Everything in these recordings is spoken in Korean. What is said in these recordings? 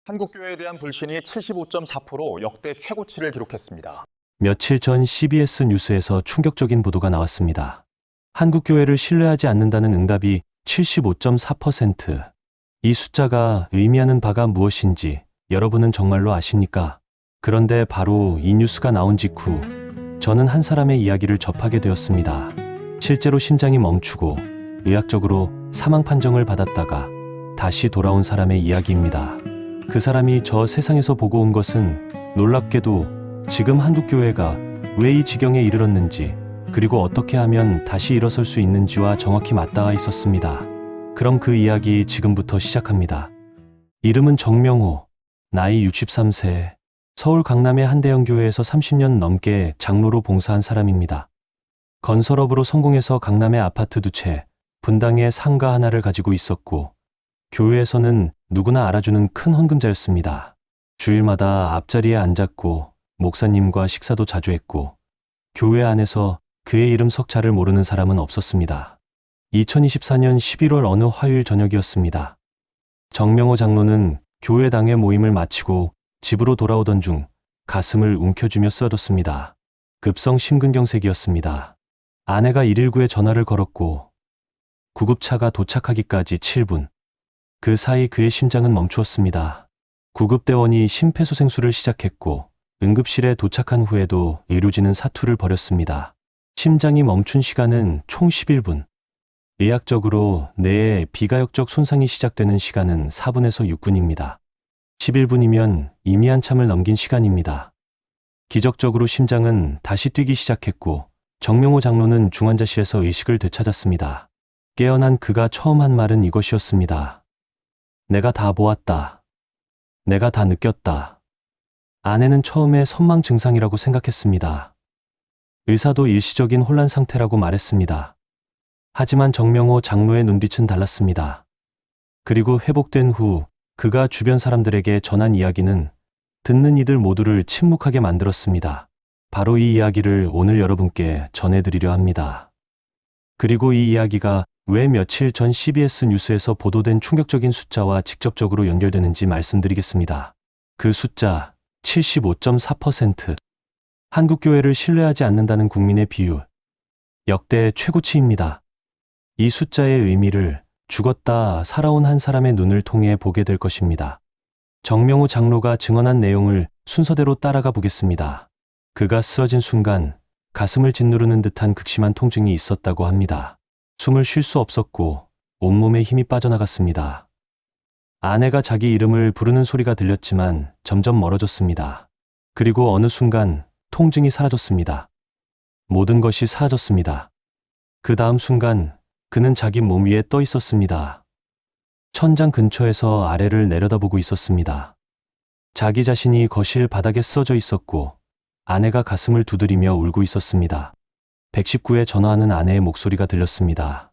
한국교회에 대한 불신이 75.4% 역대 최고치를 기록했습니다. 며칠 전 CBS 뉴스에서 충격적인 보도가 나왔습니다. 한국교회를 신뢰하지 않는다는 응답이 75.4%. 이 숫자가 의미하는 바가 무엇인지 여러분은 정말로 아십니까? 그런데 바로 이 뉴스가 나온 직후 저는 한 사람의 이야기를 접하게 되었습니다. 실제로 심장이 멈추고 의학적으로 사망 판정을 받았다가 다시 돌아온 사람의 이야기입니다. 그 사람이 저 세상에서 보고 온 것은 놀랍게도 지금 한국교회가 왜 이 지경에 이르렀는지, 그리고 어떻게 하면 다시 일어설 수 있는지와 정확히 맞닿아 있었습니다. 그럼 그 이야기 지금부터 시작합니다. 이름은 정명호, 나이 63세, 서울 강남의 한 대형 교회에서 30년 넘게 장로로 봉사한 사람입니다. 건설업으로 성공해서 강남의 아파트 2채, 분당에 상가 하나를 가지고 있었고, 교회에서는 누구나 알아주는 큰 헌금자였습니다. 주일마다 앞자리에 앉았고 목사님과 식사도 자주 했고, 교회 안에서 그의 이름 석자를 모르는 사람은 없었습니다. 2024년 11월 어느 화요일 저녁이었습니다. 정명호 장로는 교회당회 모임을 마치고 집으로 돌아오던 중 가슴을 움켜쥐며 쓰러졌습니다. 급성 심근경색이었습니다. 아내가 119에 전화를 걸었고 구급차가 도착하기까지 7분. 그 사이 그의 심장은 멈추었습니다. 구급대원이 심폐소생술을 시작했고 응급실에 도착한 후에도 의료진은 사투를 벌였습니다. 심장이 멈춘 시간은 총 11분. 의학적으로 뇌에 비가역적 손상이 시작되는 시간은 4분에서 6분입니다. 11분이면 이미 한참을 넘긴 시간입니다. 기적적으로 심장은 다시 뛰기 시작했고 정명호 장로는 중환자실에서 의식을 되찾았습니다. 깨어난 그가 처음 한 말은 이것이었습니다. 내가 다 보았다. 내가 다 느꼈다. 아내는 처음에 선망 증상이라고 생각했습니다. 의사도 일시적인 혼란 상태라고 말했습니다. 하지만 정명호 장로의 눈빛은 달랐습니다. 그리고 회복된 후 그가 주변 사람들에게 전한 이야기는 듣는 이들 모두를 침묵하게 만들었습니다. 바로 이 이야기를 오늘 여러분께 전해드리려 합니다. 그리고 이 이야기가 왜 며칠 전 CBS 뉴스에서 보도된 충격적인 숫자와 직접적으로 연결되는지 말씀드리겠습니다. 그 숫자 75.4%. 한국교회를 신뢰하지 않는다는 국민의 비율. 역대 최고치입니다. 이 숫자의 의미를 죽었다 살아온 한 사람의 눈을 통해 보게 될 것입니다. 정명호 장로가 증언한 내용을 순서대로 따라가 보겠습니다. 그가 쓰러진 순간 가슴을 짓누르는 듯한 극심한 통증이 있었다고 합니다. 숨을 쉴 수 없었고 온몸에 힘이 빠져나갔습니다. 아내가 자기 이름을 부르는 소리가 들렸지만 점점 멀어졌습니다. 그리고 어느 순간 통증이 사라졌습니다. 모든 것이 사라졌습니다. 그 다음 순간 그는 자기 몸 위에 떠 있었습니다. 천장 근처에서 아래를 내려다보고 있었습니다. 자기 자신이 거실 바닥에 쓰러져 있었고 아내가 가슴을 두드리며 울고 있었습니다. 119에 전화하는 아내의 목소리가 들렸습니다.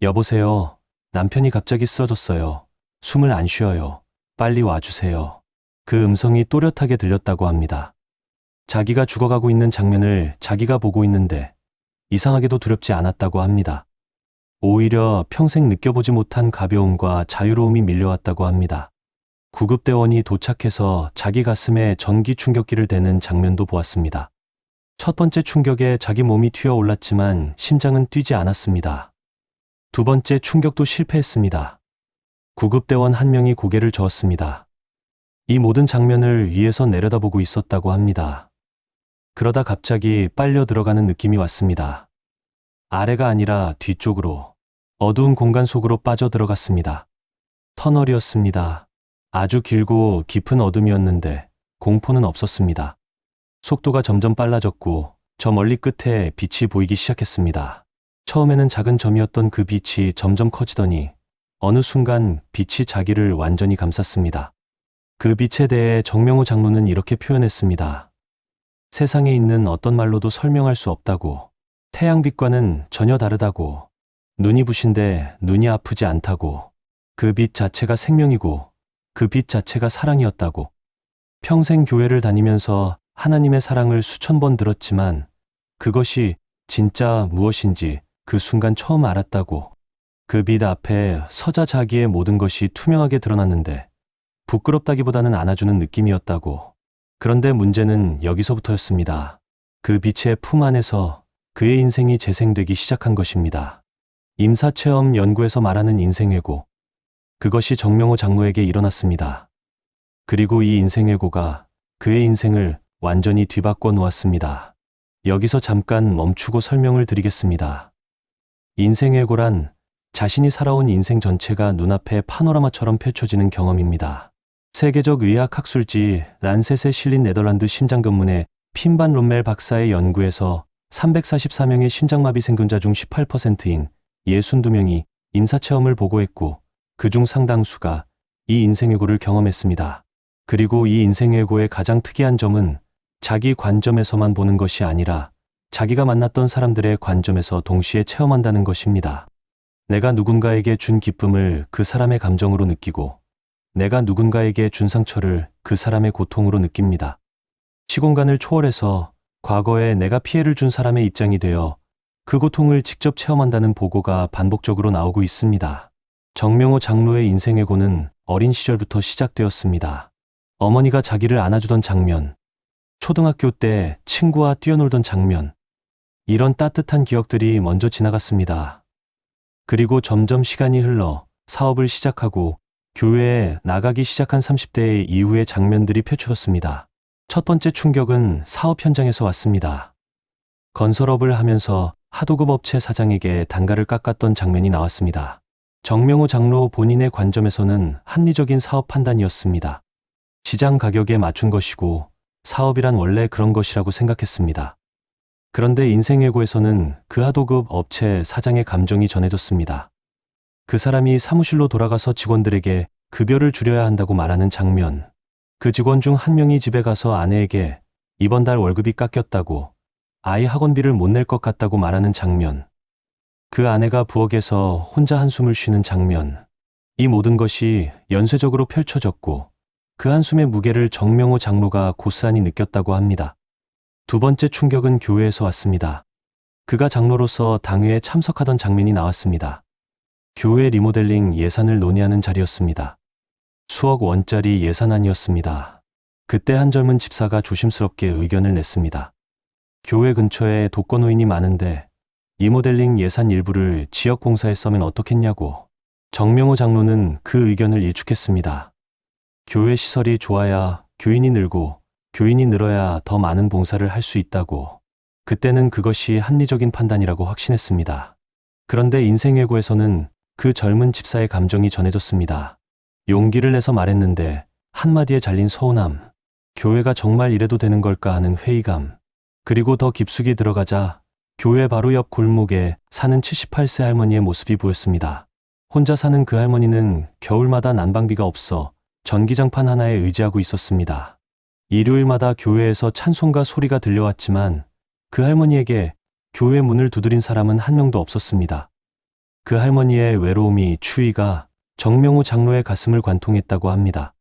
여보세요. 남편이 갑자기 쓰러졌어요. 숨을 안 쉬어요. 빨리 와주세요. 그 음성이 또렷하게 들렸다고 합니다. 자기가 죽어가고 있는 장면을 자기가 보고 있는데 이상하게도 두렵지 않았다고 합니다. 오히려 평생 느껴보지 못한 가벼움과 자유로움이 밀려왔다고 합니다. 구급대원이 도착해서 자기 가슴에 전기 충격기를 대는 장면도 보았습니다. 첫 번째 충격에 자기 몸이 튀어 올랐지만 심장은 뛰지 않았습니다. 두 번째 충격도 실패했습니다. 구급대원 한 명이 고개를 저었습니다. 이 모든 장면을 위에서 내려다보고 있었다고 합니다. 그러다 갑자기 빨려 들어가는 느낌이 왔습니다. 아래가 아니라 뒤쪽으로, 어두운 공간 속으로 빠져 들어갔습니다. 터널이었습니다. 아주 길고 깊은 어둠이었는데 공포는 없었습니다. 속도가 점점 빨라졌고 저 멀리 끝에 빛이 보이기 시작했습니다. 처음에는 작은 점이었던 그 빛이 점점 커지더니 어느 순간 빛이 자기를 완전히 감쌌습니다. 그 빛에 대해 정명호 장로는 이렇게 표현했습니다. 세상에 있는 어떤 말로도 설명할 수 없다고, 태양빛과는 전혀 다르다고, 눈이 부신데 눈이 아프지 않다고, 그 빛 자체가 생명이고 그 빛 자체가 사랑이었다고. 평생 교회를 다니면서 하나님의 사랑을 수천 번 들었지만 그것이 진짜 무엇인지 그 순간 처음 알았다고. 그 빛 앞에 서자 자기의 모든 것이 투명하게 드러났는데 부끄럽다기보다는 안아주는 느낌이었다고. 그런데 문제는 여기서부터였습니다. 그 빛의 품 안에서 그의 인생이 재생되기 시작한 것입니다. 임사체험 연구에서 말하는 인생회고. 그것이 정명호 장로에게 일어났습니다. 그리고 이 인생회고가 그의 인생을 완전히 뒤바꿔 놓았습니다. 여기서 잠깐 멈추고 설명을 드리겠습니다. 인생회고란 자신이 살아온 인생 전체가 눈앞에 파노라마처럼 펼쳐지는 경험입니다. 세계적 의학 학술지 란셋에 실린 네덜란드 심장견문의 핀반 롬멜 박사의 연구에서 344명의 심장마비 생존자 중 18%인 62명이 임사체험을 보고했고 그중 상당수가 이 인생회고를 경험했습니다. 그리고 이 인생회고의 가장 특이한 점은 자기 관점에서만 보는 것이 아니라 자기가 만났던 사람들의 관점에서 동시에 체험한다는 것입니다. 내가 누군가에게 준 기쁨을 그 사람의 감정으로 느끼고 내가 누군가에게 준 상처를 그 사람의 고통으로 느낍니다. 시공간을 초월해서 과거에 내가 피해를 준 사람의 입장이 되어 그 고통을 직접 체험한다는 보고가 반복적으로 나오고 있습니다. 정명호 장로의 인생회고는 어린 시절부터 시작되었습니다. 어머니가 자기를 안아주던 장면, 초등학교 때 친구와 뛰어놀던 장면, 이런 따뜻한 기억들이 먼저 지나갔습니다. 그리고 점점 시간이 흘러 사업을 시작하고 교회에 나가기 시작한 30대의 이후의 장면들이 펼쳐졌습니다. 첫 번째 충격은 사업 현장에서 왔습니다. 건설업을 하면서 하도급 업체 사장에게 단가를 깎았던 장면이 나왔습니다. 정명호 장로 본인의 관점에서는 합리적인 사업 판단이었습니다. 시장 가격에 맞춘 것이고 사업이란 원래 그런 것이라고 생각했습니다. 그런데 인생회고에서는 그 하도급 업체 사장의 감정이 전해졌습니다. 그 사람이 사무실로 돌아가서 직원들에게 급여를 줄여야 한다고 말하는 장면. 그 직원 중 한 명이 집에 가서 아내에게 이번 달 월급이 깎였다고, 아이 학원비를 못 낼 것 같다고 말하는 장면. 그 아내가 부엌에서 혼자 한숨을 쉬는 장면. 이 모든 것이 연쇄적으로 펼쳐졌고 그 한숨의 무게를 정명호 장로가 고스란히 느꼈다고 합니다. 두 번째 충격은 교회에서 왔습니다. 그가 장로로서 당회에 참석하던 장면이 나왔습니다. 교회 리모델링 예산을 논의하는 자리였습니다. 수억 원짜리 예산안이었습니다. 그때 한 젊은 집사가 조심스럽게 의견을 냈습니다. 교회 근처에 독거노인이 많은데 리모델링 예산 일부를 지역봉사에 써면 어떻겠냐고. 정명호 장로는 그 의견을 일축했습니다. 교회 시설이 좋아야 교인이 늘고 교인이 늘어야 더 많은 봉사를 할 수 있다고. 그때는 그것이 합리적인 판단이라고 확신했습니다. 그런데 인생회고에서는 그 젊은 집사의 감정이 전해졌습니다. 용기를 내서 말했는데 한마디에 잘린 서운함, 교회가 정말 이래도 되는 걸까 하는 회의감, 그리고 더 깊숙이 들어가자 교회 바로 옆 골목에 사는 78세 할머니의 모습이 보였습니다. 혼자 사는 그 할머니는 겨울마다 난방비가 없어 전기장판 하나에 의지하고 있었습니다. 일요일마다 교회에서 찬송가 소리가 들려왔지만 그 할머니에게 교회 문을 두드린 사람은 한 명도 없었습니다. 그 할머니의 외로움이 추위가 정명호 장로의 가슴을 관통했다고 합니다.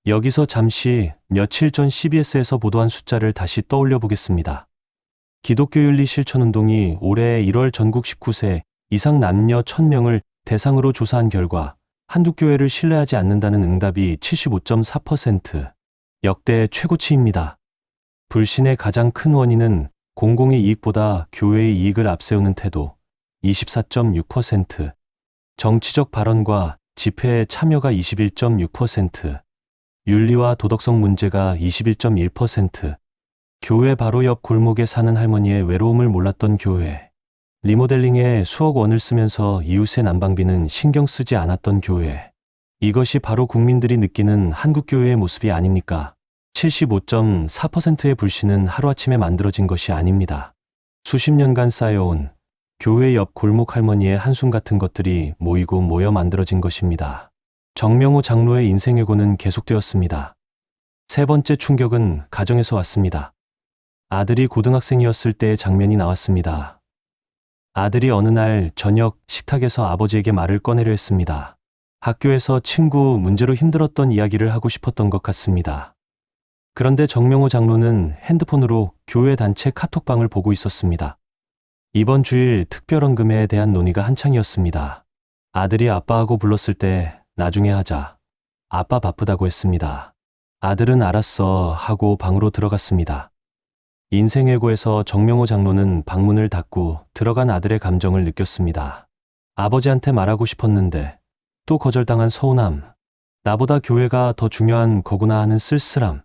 여기서 잠시 며칠 전 CBS에서 보도한 숫자를 다시 떠올려 보겠습니다. 기독교윤리 실천운동이 올해 1월 전국 19세 이상 남녀 1000명을 대상으로 조사한 결과 한두 교회를 신뢰하지 않는다는 응답이 75.4%, 역대 최고치입니다. 불신의 가장 큰 원인은 공공의 이익보다 교회의 이익을 앞세우는 태도 24.6%, 정치적 발언과 집회에 참여가 21.6%, 윤리와 도덕성 문제가 21.1%, 교회 바로 옆 골목에 사는 할머니의 외로움을 몰랐던 교회, 리모델링에 수억 원을 쓰면서 이웃의 난방비는 신경 쓰지 않았던 교회. 이것이 바로 국민들이 느끼는 한국교회의 모습이 아닙니까? 75.4%의 불신은 하루아침에 만들어진 것이 아닙니다. 수십 년간 쌓여온 교회 옆 골목 할머니의 한숨 같은 것들이 모이고 모여 만들어진 것입니다. 정명호 장로의 인생회고는 계속되었습니다. 세 번째 충격은 가정에서 왔습니다. 아들이 고등학생이었을 때의 장면이 나왔습니다. 아들이 어느 날 저녁 식탁에서 아버지에게 말을 꺼내려 했습니다. 학교에서 친구 문제로 힘들었던 이야기를 하고 싶었던 것 같습니다. 그런데 정명호 장로는 핸드폰으로 교회 단체 카톡방을 보고 있었습니다. 이번 주일 특별헌금에 대한 논의가 한창이었습니다. 아들이 아빠하고 불렀을 때 나중에 하자. 아빠 바쁘다고 했습니다. 아들은 알았어 하고 방으로 들어갔습니다. 인생회고에서 정명호 장로는 방문을 닫고 들어간 아들의 감정을 느꼈습니다. 아버지한테 말하고 싶었는데 또 거절당한 서운함, 나보다 교회가 더 중요한 거구나 하는 쓸쓸함,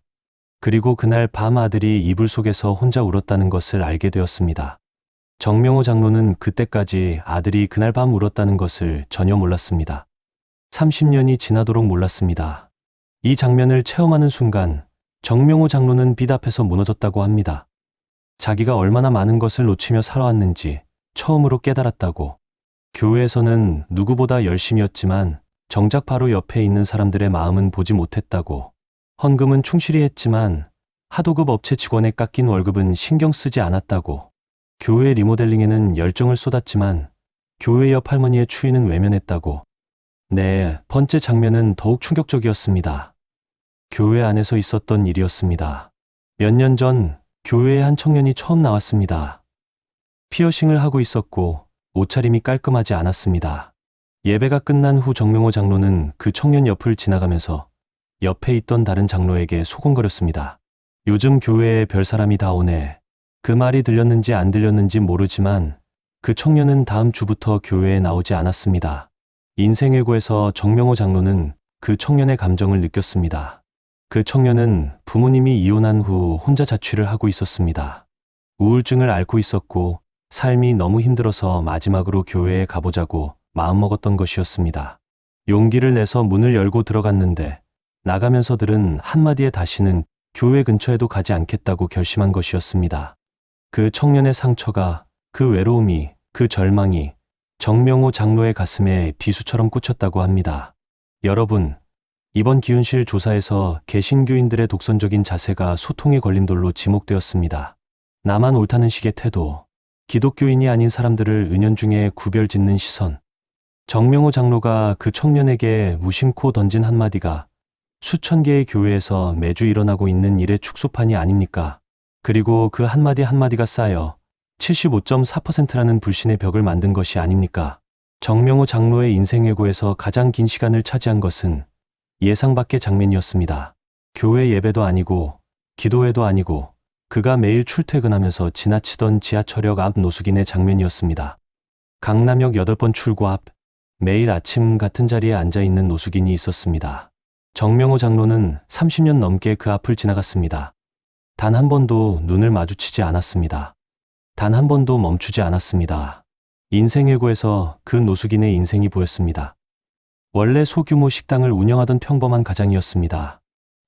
그리고 그날 밤 아들이 이불 속에서 혼자 울었다는 것을 알게 되었습니다. 정명호 장로는 그때까지 아들이 그날 밤 울었다는 것을 전혀 몰랐습니다. 30년이 지나도록 몰랐습니다. 이 장면을 체험하는 순간 정명호 장로는 빛 앞에서 무너졌다고 합니다. 자기가 얼마나 많은 것을 놓치며 살아왔는지 처음으로 깨달았다고. 교회에서는 누구보다 열심히였지만 정작 바로 옆에 있는 사람들의 마음은 보지 못했다고. 헌금은 충실히 했지만 하도급 업체 직원에 깎인 월급은 신경 쓰지 않았다고. 교회 리모델링에는 열정을 쏟았지만 교회 옆 할머니의 추위는 외면했다고. 네, 번째 장면은 더욱 충격적이었습니다. 교회 안에서 있었던 일이었습니다. 몇 년 전 교회에 한 청년이 처음 나왔습니다. 피어싱을 하고 있었고 옷차림이 깔끔하지 않았습니다. 예배가 끝난 후 정명호 장로는 그 청년 옆을 지나가면서 옆에 있던 다른 장로에게 소곤거렸습니다. 요즘 교회에 별 사람이 다 오네. 그 말이 들렸는지 안 들렸는지 모르지만 그 청년은 다음 주부터 교회에 나오지 않았습니다. 인생회고에서 정명호 장로는 그 청년의 감정을 느꼈습니다. 그 청년은 부모님이 이혼한 후 혼자 자취를 하고 있었습니다. 우울증을 앓고 있었고 삶이 너무 힘들어서 마지막으로 교회에 가보자고 마음먹었던 것이었습니다. 용기를 내서 문을 열고 들어갔는데 나가면서 들은 한마디에 다시는 교회 근처에도 가지 않겠다고 결심한 것이었습니다. 그 청년의 상처가, 그 외로움이, 그 절망이 정명호 장로의 가슴에 비수처럼 꽂혔다고 합니다. 여러분, 이번 기운실 조사에서 개신교인들의 독선적인 자세가 소통의 걸림돌로 지목되었습니다. 나만 옳다는 식의 태도, 기독교인이 아닌 사람들을 은연중에 구별짓는 시선. 정명호 장로가 그 청년에게 무심코 던진 한마디가 수천 개의 교회에서 매주 일어나고 있는 일의 축소판이 아닙니까? 그리고 그 한마디 한마디가 쌓여 75.4%라는 불신의 벽을 만든 것이 아닙니까? 정명호 장로의 인생회고에서 가장 긴 시간을 차지한 것은 예상 밖의 장면이었습니다. 교회 예배도 아니고 기도회도 아니고 그가 매일 출퇴근하면서 지나치던 지하철역 앞 노숙인의 장면이었습니다. 강남역 8번 출구 앞 매일 아침 같은 자리에 앉아있는 노숙인이 있었습니다. 정명호 장로는 30년 넘게 그 앞을 지나갔습니다. 단 한 번도 눈을 마주치지 않았습니다. 단 한 번도 멈추지 않았습니다. 인생회고에서 그 노숙인의 인생이 보였습니다. 원래 소규모 식당을 운영하던 평범한 가장이었습니다.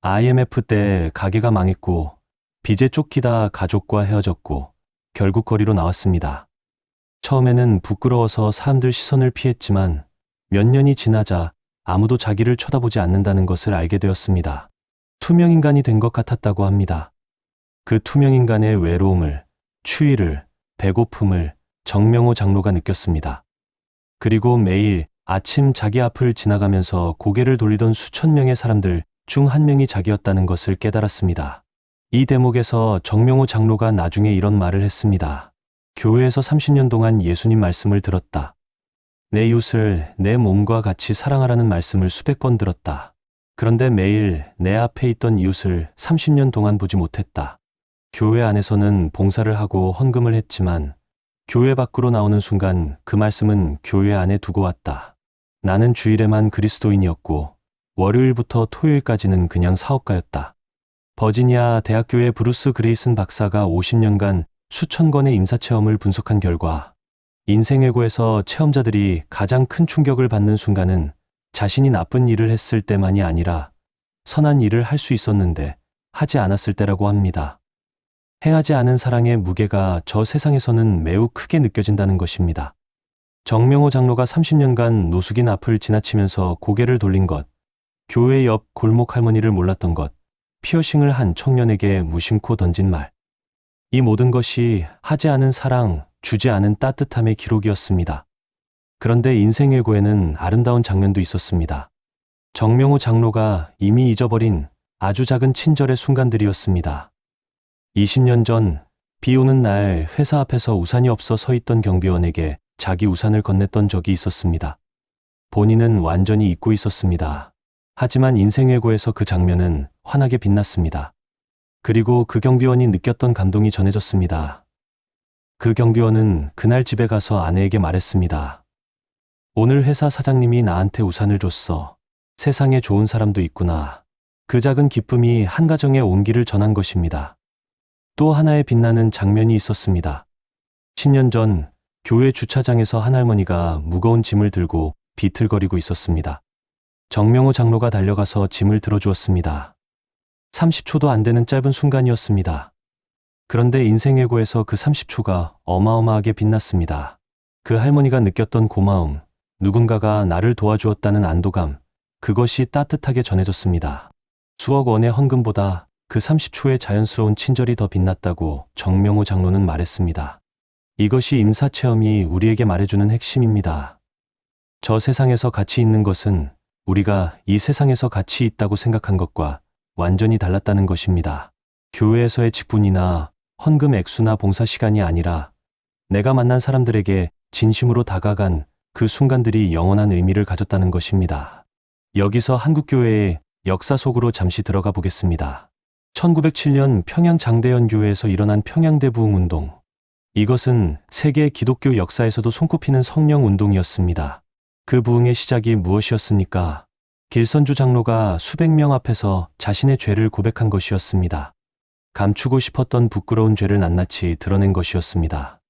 IMF 때 가게가 망했고 빚에 쫓기다 가족과 헤어졌고 결국 거리로 나왔습니다. 처음에는 부끄러워서 사람들 시선을 피했지만 몇 년이 지나자 아무도 자기를 쳐다보지 않는다는 것을 알게 되었습니다. 투명인간이 된 것 같았다고 합니다. 그 투명인간의 외로움을, 추위를, 배고픔을 정명호 장로가 느꼈습니다. 그리고 매일 아침 자기 앞을 지나가면서 고개를 돌리던 수천 명의 사람들 중 한 명이 자기였다는 것을 깨달았습니다. 이 대목에서 정명호 장로가 나중에 이런 말을 했습니다. 교회에서 30년 동안 예수님 말씀을 들었다. 내 이웃을 내 몸과 같이 사랑하라는 말씀을 수백 번 들었다. 그런데 매일 내 앞에 있던 이웃을 30년 동안 보지 못했다. 교회 안에서는 봉사를 하고 헌금을 했지만 교회 밖으로 나오는 순간 그 말씀은 교회 안에 두고 왔다. 나는 주일에만 그리스도인이었고 월요일부터 토요일까지는 그냥 사업가였다. 버지니아 대학교의 브루스 그레이슨 박사가 50년간 수천 건의 임사체험을 분석한 결과 인생회고에서 체험자들이 가장 큰 충격을 받는 순간은 자신이 나쁜 일을 했을 때만이 아니라 선한 일을 할 수 있었는데 하지 않았을 때라고 합니다. 행하지 않은 사랑의 무게가 저 세상에서는 매우 크게 느껴진다는 것입니다. 정명호 장로가 30년간 노숙인 앞을 지나치면서 고개를 돌린 것, 교회 옆 골목 할머니를 몰랐던 것, 피어싱을 한 청년에게 무심코 던진 말. 이 모든 것이 하지 않은 사랑, 주지 않은 따뜻함의 기록이었습니다. 그런데 인생회고에는 아름다운 장면도 있었습니다. 정명호 장로가 이미 잊어버린 아주 작은 친절의 순간들이었습니다. 20년 전 비 오는 날 회사 앞에서 우산이 없어 서 있던 경비원에게 자기 우산을 건넸던 적이 있었습니다. 본인은 완전히 잊고 있었습니다. 하지만 인생회고에서 그 장면은 환하게 빛났습니다. 그리고 그 경비원이 느꼈던 감동이 전해졌습니다. 그 경비원은 그날 집에 가서 아내에게 말했습니다. 오늘 회사 사장님이 나한테 우산을 줬어. 세상에 좋은 사람도 있구나. 그 작은 기쁨이 한 가정의 온기를 전한 것입니다. 또 하나의 빛나는 장면이 있었습니다. 10년 전 교회 주차장에서 한 할머니가 무거운 짐을 들고 비틀거리고 있었습니다. 정명호 장로가 달려가서 짐을 들어주었습니다. 30초도 안 되는 짧은 순간이었습니다. 그런데 인생회고에서 그 30초가 어마어마하게 빛났습니다. 그 할머니가 느꼈던 고마움, 누군가가 나를 도와주었다는 안도감, 그것이 따뜻하게 전해졌습니다. 수억 원의 헌금보다 그 30초의 자연스러운 친절이 더 빛났다고 정명호 장로는 말했습니다. 이것이 임사체험이 우리에게 말해주는 핵심입니다. 저 세상에서 가치 있는 것은 우리가 이 세상에서 가치 있다고 생각한 것과 완전히 달랐다는 것입니다. 교회에서의 직분이나 헌금 액수나 봉사 시간이 아니라 내가 만난 사람들에게 진심으로 다가간 그 순간들이 영원한 의미를 가졌다는 것입니다. 여기서 한국교회의 역사 속으로 잠시 들어가 보겠습니다. 1907년 평양 장대연교회에서 일어난 평양대부흥운동. 이것은 세계 기독교 역사에서도 손꼽히는 성령운동이었습니다. 그 부흥의 시작이 무엇이었습니까? 길선주 장로가 수백 명 앞에서 자신의 죄를 고백한 것이었습니다. 감추고 싶었던 부끄러운 죄를 낱낱이 드러낸 것이었습니다.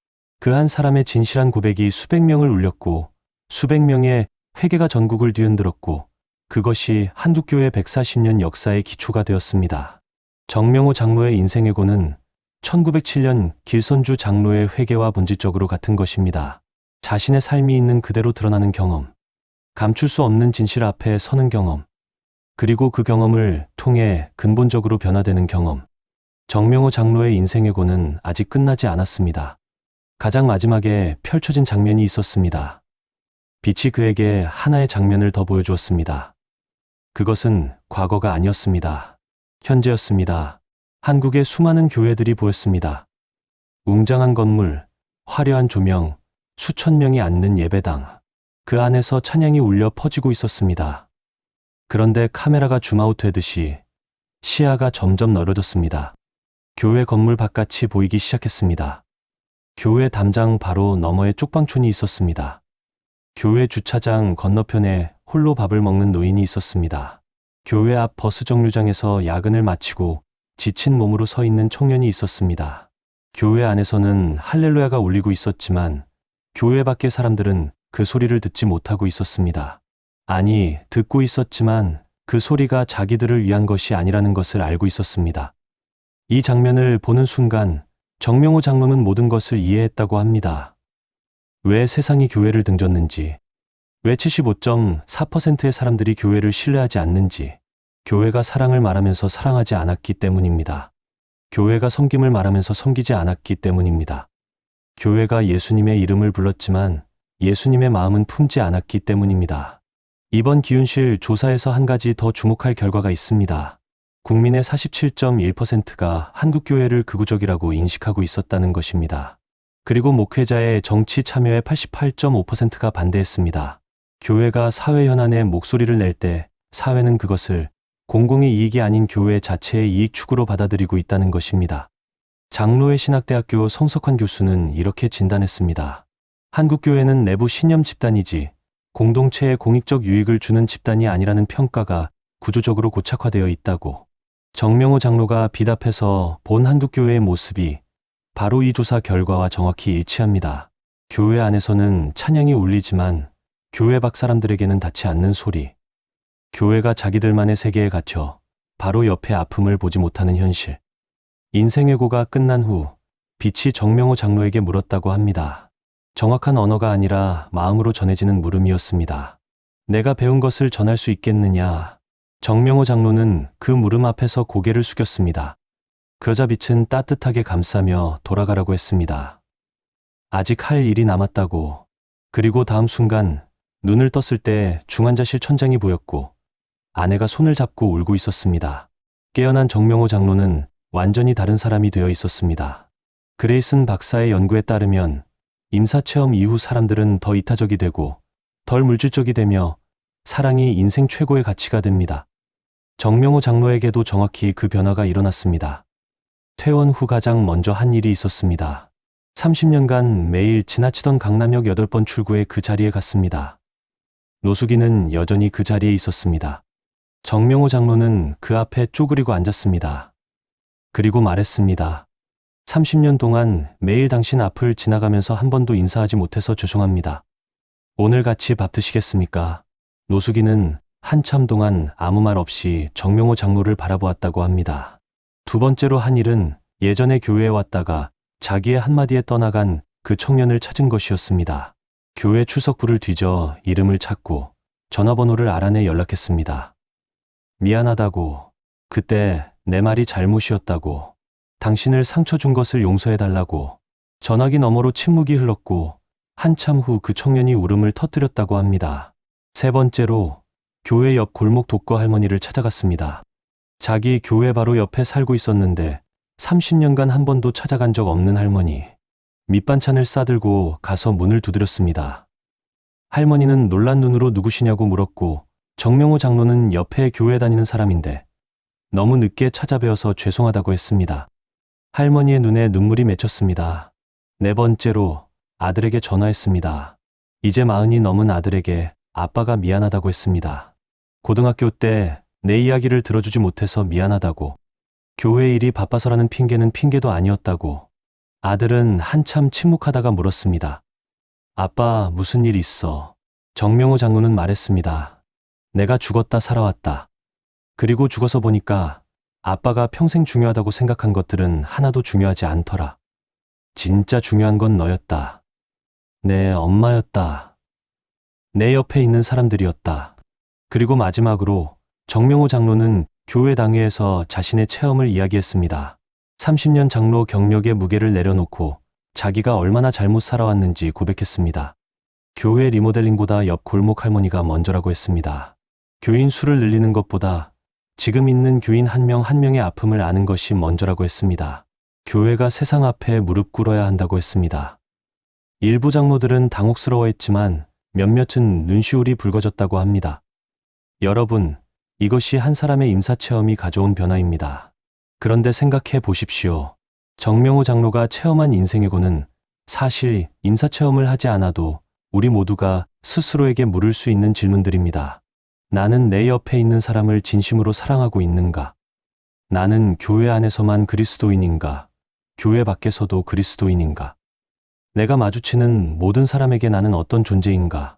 그 한 사람의 진실한 고백이 수백 명을 울렸고 수백 명의 회개가 전국을 뒤흔들었고 그것이 한국교회 140년 역사의 기초가 되었습니다. 정명호 장로의 인생회고는 1907년 길선주 장로의 회개와 본질적으로 같은 것입니다. 자신의 삶이 있는 그대로 드러나는 경험, 감출 수 없는 진실 앞에 서는 경험, 그리고 그 경험을 통해 근본적으로 변화되는 경험. 정명호 장로의 인생회고는 아직 끝나지 않았습니다. 가장 마지막에 펼쳐진 장면이 있었습니다. 빛이 그에게 하나의 장면을 더 보여주었습니다. 그것은 과거가 아니었습니다. 현재였습니다. 한국의 수많은 교회들이 보였습니다. 웅장한 건물, 화려한 조명, 수천 명이 앉는 예배당. 그 안에서 찬양이 울려 퍼지고 있었습니다. 그런데 카메라가 줌아웃 되듯이 시야가 점점 넓어졌습니다. 교회 건물 바깥이 보이기 시작했습니다. 교회 담장 바로 너머에 쪽방촌이 있었습니다. 교회 주차장 건너편에 홀로 밥을 먹는 노인이 있었습니다. 교회 앞 버스 정류장에서 야근을 마치고 지친 몸으로 서 있는 청년이 있었습니다. 교회 안에서는 할렐루야가 울리고 있었지만 교회 밖의 사람들은 그 소리를 듣지 못하고 있었습니다. 아니, 듣고 있었지만 그 소리가 자기들을 위한 것이 아니라는 것을 알고 있었습니다. 이 장면을 보는 순간 정명호 장로는 모든 것을 이해했다고 합니다. 왜 세상이 교회를 등졌는지, 왜 75.4%의 사람들이 교회를 신뢰하지 않는지, 교회가 사랑을 말하면서 사랑하지 않았기 때문입니다. 교회가 섬김을 말하면서 섬기지 않았기 때문입니다. 교회가 예수님의 이름을 불렀지만 예수님의 마음은 품지 않았기 때문입니다. 이번 기윤실 조사에서 한 가지 더 주목할 결과가 있습니다. 국민의 47.1%가 한국교회를 극우적이라고 인식하고 있었다는 것입니다. 그리고 목회자의 정치 참여의 88.5%가 반대했습니다. 교회가 사회 현안에 목소리를 낼 때 사회는 그것을 공공의 이익이 아닌 교회 자체의 이익 추구로 받아들이고 있다는 것입니다. 장로의 신학대학교 성석환 교수는 이렇게 진단했습니다. 한국교회는 내부 신념 집단이지 공동체에 공익적 유익을 주는 집단이 아니라는 평가가 구조적으로 고착화되어 있다고. 정명호 장로가 비답해서 본 한국교회의 모습이 바로 이 조사 결과와 정확히 일치합니다. 교회 안에서는 찬양이 울리지만 교회 밖 사람들에게는 닿지 않는 소리. 교회가 자기들만의 세계에 갇혀 바로 옆에 아픔을 보지 못하는 현실. 인생회고가 끝난 후 빛이 정명호 장로에게 물었다고 합니다. 정확한 언어가 아니라 마음으로 전해지는 물음이었습니다. 내가 배운 것을 전할 수 있겠느냐? 정명호 장로는 그 물음 앞에서 고개를 숙였습니다. 그러자 빛은 따뜻하게 감싸며 돌아가라고 했습니다. 아직 할 일이 남았다고. 그리고 다음 순간 눈을 떴을 때 중환자실 천장이 보였고 아내가 손을 잡고 울고 있었습니다. 깨어난 정명호 장로는 완전히 다른 사람이 되어 있었습니다. 그레이슨 박사의 연구에 따르면 임사체험 이후 사람들은 더 이타적이 되고 덜 물질적이 되며 사랑이 인생 최고의 가치가 됩니다. 정명호 장로에게도 정확히 그 변화가 일어났습니다. 퇴원 후 가장 먼저 한 일이 있었습니다. 30년간 매일 지나치던 강남역 8번 출구에 그 자리에 갔습니다. 노숙인은 여전히 그 자리에 있었습니다. 정명호 장로는 그 앞에 쪼그리고 앉았습니다. 그리고 말했습니다. 30년 동안 매일 당신 앞을 지나가면서 한 번도 인사하지 못해서 죄송합니다. 오늘 같이 밥 드시겠습니까? 노숙인은 한참 동안 아무 말 없이 정명호 장로를 바라보았다고 합니다. 두 번째로 한 일은 예전에 교회에 왔다가 자기의 한마디에 떠나간 그 청년을 찾은 것이었습니다. 교회 출석부를 뒤져 이름을 찾고 전화번호를 알아내 연락했습니다. 미안하다고, 그때 내 말이 잘못이었다고, 당신을 상처 준 것을 용서해달라고. 전화기 너머로 침묵이 흘렀고 한참 후 그 청년이 울음을 터뜨렸다고 합니다. 세 번째로 교회 옆 골목 독거 할머니를 찾아갔습니다. 자기 교회 바로 옆에 살고 있었는데 30년간 한 번도 찾아간 적 없는 할머니. 밑반찬을 싸들고 가서 문을 두드렸습니다. 할머니는 놀란 눈으로 누구시냐고 물었고 정명호 장로는 옆에 교회 다니는 사람인데 너무 늦게 찾아뵈어서 죄송하다고 했습니다. 할머니의 눈에 눈물이 맺혔습니다. 네 번째로 아들에게 전화했습니다. 이제 40이 넘은 아들에게 아빠가 미안하다고 했습니다. 고등학교 때 내 이야기를 들어주지 못해서 미안하다고. 교회 일이 바빠서라는 핑계는 핑계도 아니었다고. 아들은 한참 침묵하다가 물었습니다. 아빠, 무슨 일 있어? 정명호 장로는 말했습니다. 내가 죽었다 살아왔다. 그리고 죽어서 보니까 아빠가 평생 중요하다고 생각한 것들은 하나도 중요하지 않더라. 진짜 중요한 건 너였다. 내 엄마였다. 내 옆에 있는 사람들이었다. 그리고 마지막으로 정명호 장로는 교회 당회에서 자신의 체험을 이야기했습니다. 30년 장로 경력의 무게를 내려놓고 자기가 얼마나 잘못 살아왔는지 고백했습니다. 교회 리모델링보다 옆 골목 할머니가 먼저라고 했습니다. 교인 수를 늘리는 것보다 지금 있는 교인 한 명 한 명의 아픔을 아는 것이 먼저라고 했습니다. 교회가 세상 앞에 무릎 꿇어야 한다고 했습니다. 일부 장로들은 당혹스러워했지만 몇몇은 눈시울이 붉어졌다고 합니다. 여러분, 이것이 한 사람의 임사체험이 가져온 변화입니다. 그런데 생각해 보십시오. 정명호 장로가 체험한 인생의 고는 사실 임사체험을 하지 않아도 우리 모두가 스스로에게 물을 수 있는 질문들입니다. 나는 내 옆에 있는 사람을 진심으로 사랑하고 있는가? 나는 교회 안에서만 그리스도인인가? 교회 밖에서도 그리스도인인가? 내가 마주치는 모든 사람에게 나는 어떤 존재인가?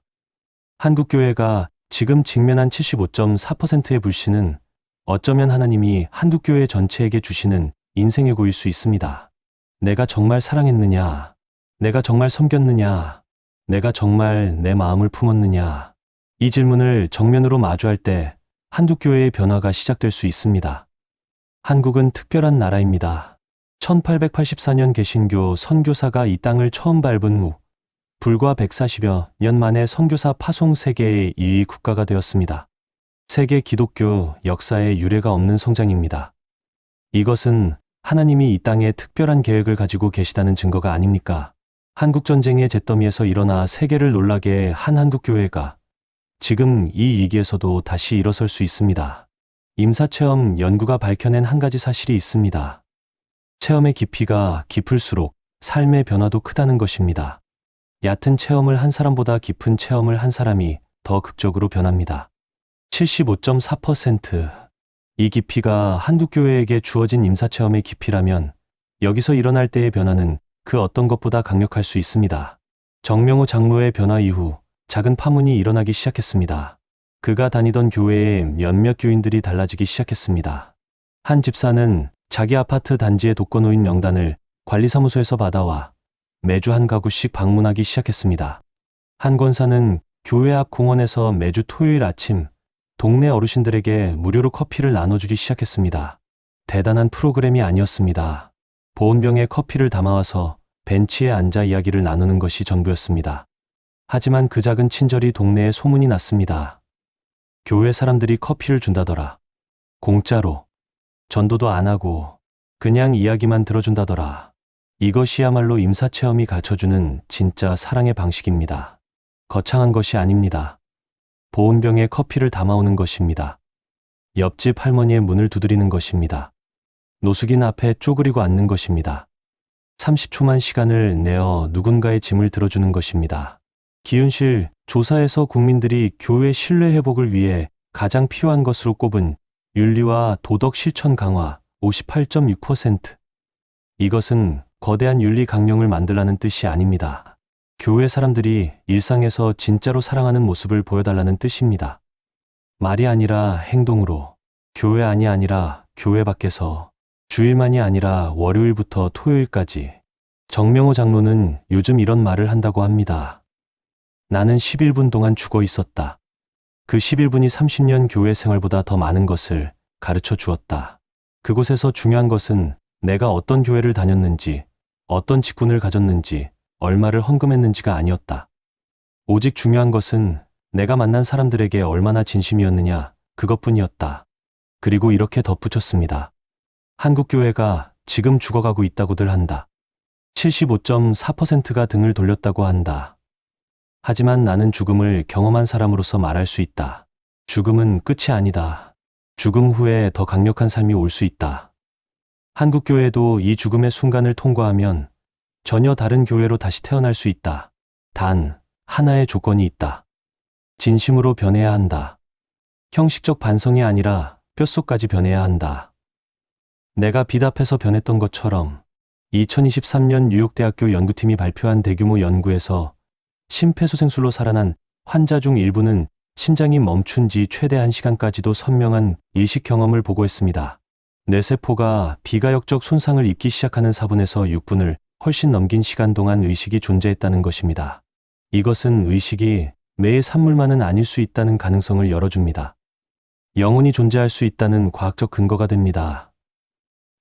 한국교회가 지금 직면한 75.4%의 불신은 어쩌면 하나님이 한국교회 전체에게 주시는 인생의 고일 수 있습니다. 내가 정말 사랑했느냐? 내가 정말 섬겼느냐? 내가 정말 내 마음을 품었느냐? 이 질문을 정면으로 마주할 때 한국교회의 변화가 시작될 수 있습니다. 한국은 특별한 나라입니다. 1884년 개신교 선교사가 이 땅을 처음 밟은 후 불과 140여 년 만에 선교사 파송 세계의 2위 국가가 되었습니다. 세계 기독교 역사에 유례가 없는 성장입니다. 이것은 하나님이 이 땅에 특별한 계획을 가지고 계시다는 증거가 아닙니까? 한국전쟁의 잿더미에서 일어나 세계를 놀라게 한 한국교회가 지금 이 위기에서도 다시 일어설 수 있습니다. 임사체험 연구가 밝혀낸 한 가지 사실이 있습니다. 체험의 깊이가 깊을수록 삶의 변화도 크다는 것입니다. 얕은 체험을 한 사람보다 깊은 체험을 한 사람이 더 극적으로 변합니다. 75.4%. 이 깊이가 한국교회에게 주어진 임사체험의 깊이라면 여기서 일어날 때의 변화는 그 어떤 것보다 강력할 수 있습니다. 정명호 장로의 변화 이후 작은 파문이 일어나기 시작했습니다. 그가 다니던 교회의 몇몇 교인들이 달라지기 시작했습니다. 한 집사는 자기 아파트 단지의 독거노인 명단을 관리사무소에서 받아와 매주 한 가구씩 방문하기 시작했습니다. 한 권사는 교회 앞 공원에서 매주 토요일 아침 동네 어르신들에게 무료로 커피를 나눠주기 시작했습니다. 대단한 프로그램이 아니었습니다. 보온병에 커피를 담아와서 벤치에 앉아 이야기를 나누는 것이 전부였습니다. 하지만 그 작은 친절이 동네에 소문이 났습니다. 교회 사람들이 커피를 준다더라. 공짜로. 전도도 안 하고 그냥 이야기만 들어준다더라. 이것이야말로 임사체험이 가르쳐주는 진짜 사랑의 방식입니다. 거창한 것이 아닙니다. 보온병에 커피를 담아오는 것입니다. 옆집 할머니의 문을 두드리는 것입니다. 노숙인 앞에 쪼그리고 앉는 것입니다. 30초만 시간을 내어 누군가의 짐을 들어주는 것입니다. 기윤실 조사에서 국민들이 교회 신뢰 회복을 위해 가장 필요한 것으로 꼽은 윤리와 도덕 실천 강화 58.6%. 이것은 거대한 윤리 강령을 만들라는 뜻이 아닙니다. 교회 사람들이 일상에서 진짜로 사랑하는 모습을 보여달라는 뜻입니다. 말이 아니라 행동으로, 교회 안이 아니라 교회 밖에서, 주일만이 아니라 월요일부터 토요일까지. 정명호 장로는 요즘 이런 말을 한다고 합니다. 나는 11분 동안 죽어 있었다. 그 11분이 30년 교회 생활보다 더 많은 것을 가르쳐 주었다. 그곳에서 중요한 것은 내가 어떤 교회를 다녔는지, 어떤 직분을 가졌는지, 얼마를 헌금했는지가 아니었다. 오직 중요한 것은 내가 만난 사람들에게 얼마나 진심이었느냐, 그것뿐이었다. 그리고 이렇게 덧붙였습니다. 한국교회가 지금 죽어가고 있다고들 한다. 75.4%가 등을 돌렸다고 한다. 하지만 나는 죽음을 경험한 사람으로서 말할 수 있다. 죽음은 끝이 아니다. 죽음 후에 더 강력한 삶이 올 수 있다. 한국교회도 이 죽음의 순간을 통과하면 전혀 다른 교회로 다시 태어날 수 있다. 단, 하나의 조건이 있다. 진심으로 변해야 한다. 형식적 반성이 아니라 뼛속까지 변해야 한다. 내가 빛 앞에서 변했던 것처럼 2023년 뉴욕대학교 연구팀이 발표한 대규모 연구에서 심폐소생술로 살아난 환자 중 일부는 심장이 멈춘 지 최대 1시간까지도 선명한 일식 경험을 보고했습니다. 뇌세포가 비가역적 손상을 입기 시작하는 4분에서 6분을 훨씬 넘긴 시간 동안 의식이 존재했다는 것입니다. 이것은 의식이 매의 산물만은 아닐 수 있다는 가능성을 열어줍니다. 영혼이 존재할 수 있다는 과학적 근거가 됩니다.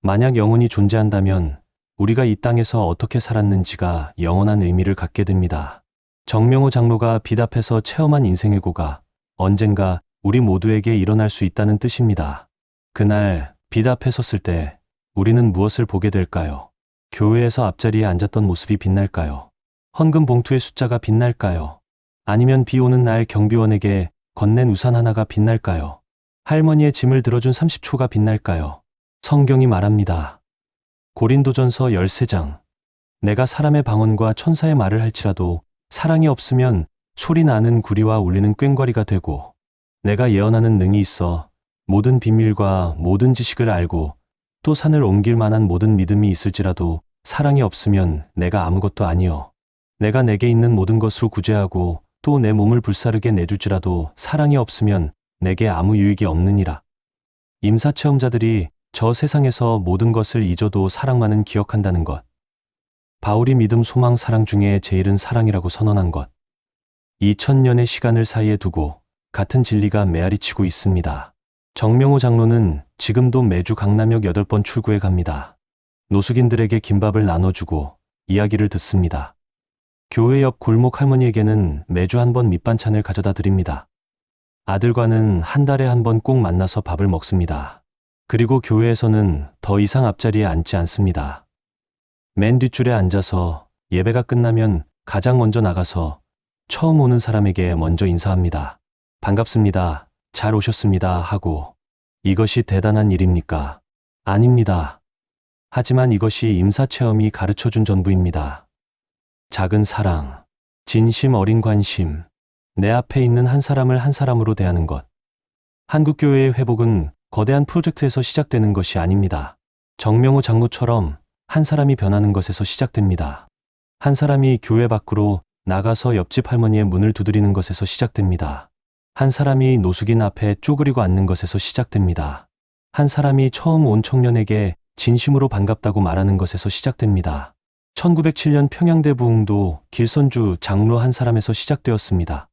만약 영혼이 존재한다면 우리가 이 땅에서 어떻게 살았는지가 영원한 의미를 갖게 됩니다. 정명호 장로가 빛 앞에서 체험한 인생의 고가 언젠가 우리 모두에게 일어날 수 있다는 뜻입니다. 그날 빛 앞에 섰을 때 우리는 무엇을 보게 될까요? 교회에서 앞자리에 앉았던 모습이 빛날까요? 헌금 봉투의 숫자가 빛날까요? 아니면 비 오는 날 경비원에게 건넨 우산 하나가 빛날까요? 할머니의 짐을 들어준 30초가 빛날까요? 성경이 말합니다. 고린도전서 13장. 내가 사람의 방언과 천사의 말을 할지라도 사랑이 없으면 소리 나는 구리와 울리는 꽹과리가 되고, 내가 예언하는 능이 있어 모든 비밀과 모든 지식을 알고 또 산을 옮길 만한 모든 믿음이 있을지라도 사랑이 없으면 내가 아무것도 아니요. 내가 내게 있는 모든 것으로 구제하고 또 내 몸을 불사르게 내줄지라도 사랑이 없으면 내게 아무 유익이 없느니라. 임사체험자들이 저 세상에서 모든 것을 잊어도 사랑만은 기억한다는 것. 바울이 믿음, 소망, 사랑 중에 제일은 사랑이라고 선언한 것. 2000년의 시간을 사이에 두고 같은 진리가 메아리치고 있습니다. 정명호 장로는 지금도 매주 강남역 8번 출구에 갑니다. 노숙인들에게 김밥을 나눠주고 이야기를 듣습니다. 교회 옆 골목 할머니에게는 매주 한 번 밑반찬을 가져다 드립니다. 아들과는 한 달에 한 번 꼭 만나서 밥을 먹습니다. 그리고 교회에서는 더 이상 앞자리에 앉지 않습니다. 맨 뒷줄에 앉아서 예배가 끝나면 가장 먼저 나가서 처음 오는 사람에게 먼저 인사합니다. 반갑습니다. 잘 오셨습니다. 하고. 이것이 대단한 일입니까? 아닙니다. 하지만 이것이 임사체험이 가르쳐준 전부입니다. 작은 사랑, 진심 어린 관심, 내 앞에 있는 한 사람을 한 사람으로 대하는 것. 한국교회의 회복은 거대한 프로젝트에서 시작되는 것이 아닙니다. 정명호 장로처럼 한 사람이 변하는 것에서 시작됩니다. 한 사람이 교회 밖으로 나가서 옆집 할머니의 문을 두드리는 것에서 시작됩니다. 한 사람이 노숙인 앞에 쪼그리고 앉는 것에서 시작됩니다. 한 사람이 처음 온 청년에게 진심으로 반갑다고 말하는 것에서 시작됩니다. 1907년 평양대 부흥도 길선주 장로 한 사람에서 시작되었습니다.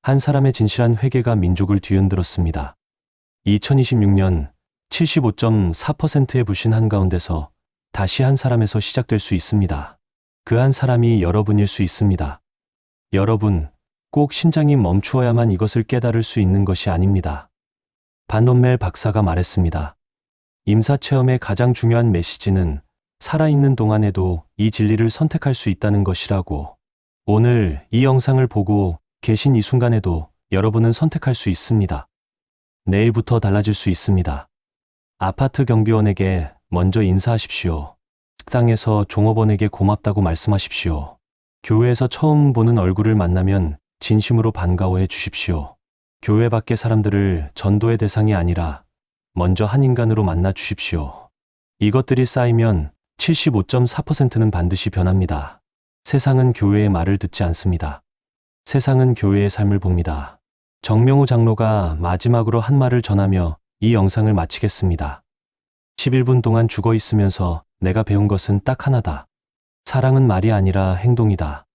한 사람의 진실한 회개가 민족을 뒤흔들었습니다. 2026년 75.4%의 불신 한가운데서 다시 한 사람에서 시작될 수 있습니다. 그 한 사람이 여러분일 수 있습니다. 여러분, 꼭 심장이 멈추어야만 이것을 깨달을 수 있는 것이 아닙니다. 반논멜 박사가 말했습니다. 임사체험의 가장 중요한 메시지는 살아있는 동안에도 이 진리를 선택할 수 있다는 것이라고. 오늘 이 영상을 보고 계신 이 순간에도 여러분은 선택할 수 있습니다. 내일부터 달라질 수 있습니다. 아파트 경비원에게 먼저 인사하십시오. 식당에서 종업원에게 고맙다고 말씀하십시오. 교회에서 처음 보는 얼굴을 만나면 진심으로 반가워해 주십시오. 교회 밖의 사람들을 전도의 대상이 아니라 먼저 한 인간으로 만나 주십시오. 이것들이 쌓이면 75.4%는 반드시 변합니다. 세상은 교회의 말을 듣지 않습니다. 세상은 교회의 삶을 봅니다. 정명우 장로가 마지막으로 한 말을 전하며 이 영상을 마치겠습니다. 11분 동안 죽어 있으면서 내가 배운 것은 딱 하나다. 사랑은 말이 아니라 행동이다.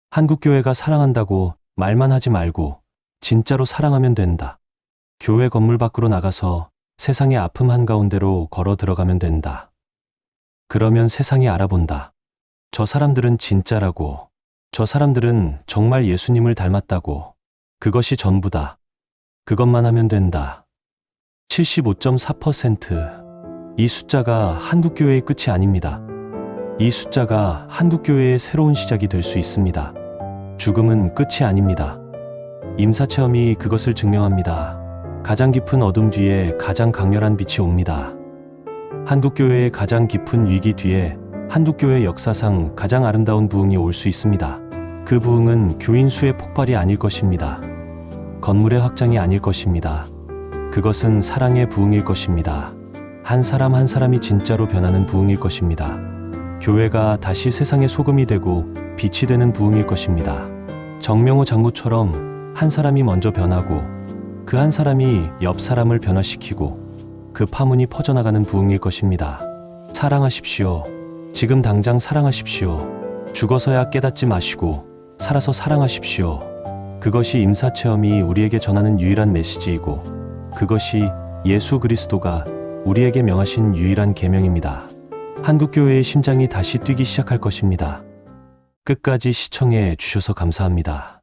한국교회가 사랑한다고 말만 하지 말고 진짜로 사랑하면 된다. 교회 건물 밖으로 나가서 세상의 아픔 한가운데로 걸어 들어가면 된다. 그러면 세상이 알아본다. 저 사람들은 진짜라고. 저 사람들은 정말 예수님을 닮았다고. 그것이 전부다. 그것만 하면 된다. 75.4%. 이 숫자가 한국교회의 끝이 아닙니다. 이 숫자가 한국교회의 새로운 시작이 될 수 있습니다. 죽음은 끝이 아닙니다. 임사체험이 그것을 증명합니다. 가장 깊은 어둠 뒤에 가장 강렬한 빛이 옵니다. 한국교회의 가장 깊은 위기 뒤에 한국교회 역사상 가장 아름다운 부흥이 올 수 있습니다. 그 부흥은 교인 수의 폭발이 아닐 것입니다. 건물의 확장이 아닐 것입니다. 그것은 사랑의 부흥일 것입니다. 한 사람 한 사람이 진짜로 변하는 부흥일 것입니다. 교회가 다시 세상의 소금이 되고 빛이 되는 부흥일 것입니다. 정명호 장로처럼 한 사람이 먼저 변하고 그 한 사람이 옆 사람을 변화시키고 그 파문이 퍼져나가는 부흥일 것입니다. 사랑하십시오. 지금 당장 사랑하십시오. 죽어서야 깨닫지 마시고 살아서 사랑하십시오. 그것이 임사체험이 우리에게 전하는 유일한 메시지이고 그것이 예수 그리스도가 우리에게 명하신 유일한 계명입니다. 한국교회의 심장이 다시 뛰기 시작할 것입니다. 끝까지 시청해 주셔서 감사합니다.